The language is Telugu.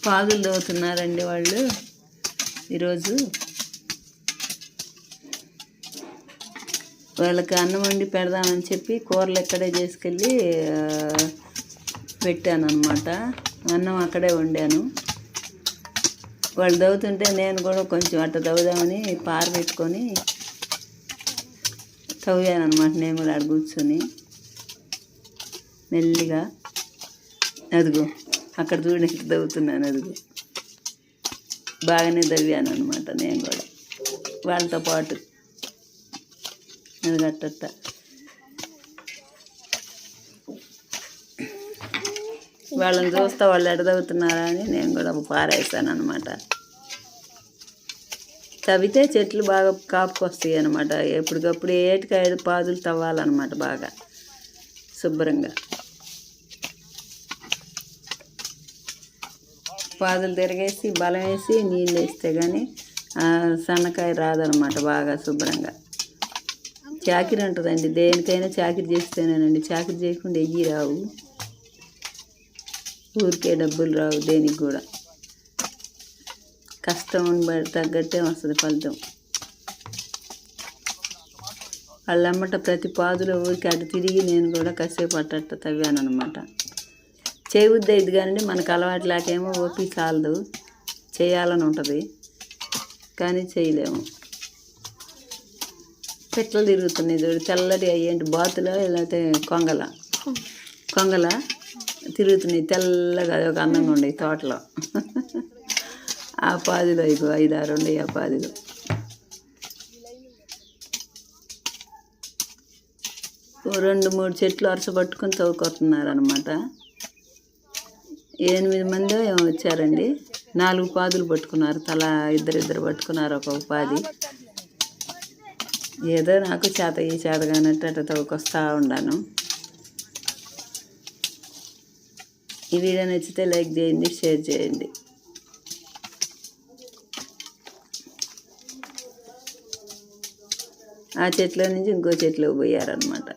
పాదులు తవ్వుతున్నారండి వాళ్ళు ఈరోజు. వాళ్ళకి అన్నం వండి పెడదామని చెప్పి కూరలు ఇక్కడే చేసుకెళ్ళి పెట్టాను అనమాట. అన్నం అక్కడే వండాను. వాళ్ళు తవ్వుతుంటే నేను కూడా కొంచెం అట్ట తవ్వుదామని పారబెట్టుకొని తవ్వాను అనమాట. నేను కూడా అక్కడ కూర్చొని మెల్లిగా అదిగో అక్కడ చూడడానికి తవ్వుతున్నాను. అదిగో బాగానే తవ్వాను అనమాట నేను కూడా వాళ్ళతో పాటు. అది అట్ట వాళ్ళని చూస్తా వాళ్ళు ఎడ తవ్వుతున్నారా అని నేను కూడా పారేసాను అనమాట. తవ్వితే చెట్లు బాగా కాపుకొస్తాయి అనమాట. ఎప్పటికప్పుడు ఏటికాయలు పాదులు తవ్వాలన్నమాట బాగా శుభ్రంగా. పాదులు తిరిగేసి బలం వేసి నీళ్ళు వేస్తే కానీ సన్నకాయ రాదనమాట బాగా శుభ్రంగా. చాకిరి ఉంటుందండి, దేనికైనా చాకిరి చేస్తేనేనండి. చాకిరి చేయకుండా ఎయ్యి రావు, ఊరికే డబ్బులు రావు దేనికి కూడా. కష్టం తగ్గట్టే వస్తుంది ఫలితం. వాళ్ళమ్మట ప్రతి పాదులో ఊరికి అటు తిరిగి నేను కూడా కాసేపు అట్ట తవ్వాను అనమాట. చేయబుద్ది ఇది కానీ మనకు అలవాటు లేకేమో ఓపి చాలదు, చేయాలని ఉంటుంది కానీ చేయలేము. పెట్లు తిరుగుతున్నాయి చూడు, తెల్లటి అయ్యేంటి బాతులో లేకపోతే కొంగల తిరుగుతున్నాయి తెల్లగా. అది ఒక అందంగా ఉండేవి తోటలో. ఆ పాదిలో ఇగో 5-6 ఉండేవి ఆ పాదిలో. ఓ 2-3 చెట్లు వరుస పట్టుకొని తవ్వుకొస్తున్నారు అనమాట. 8 మంది ఏమో వచ్చారండి. 4 పాదులు పట్టుకున్నారు, తలా ఇద్దరు పట్టుకున్నారు ఒక్కొక్క పాది. ఏదో నాకు చేత కానట్టు అట్ట తవ్వుకొస్తా ఉన్నాను. ఈ వీడియో నచ్చితే లైక్ చేయండి, షేర్ చేయండి. ఆ చెట్లో నుంచి ఇంకో చెట్లోకి పోయారనమాట.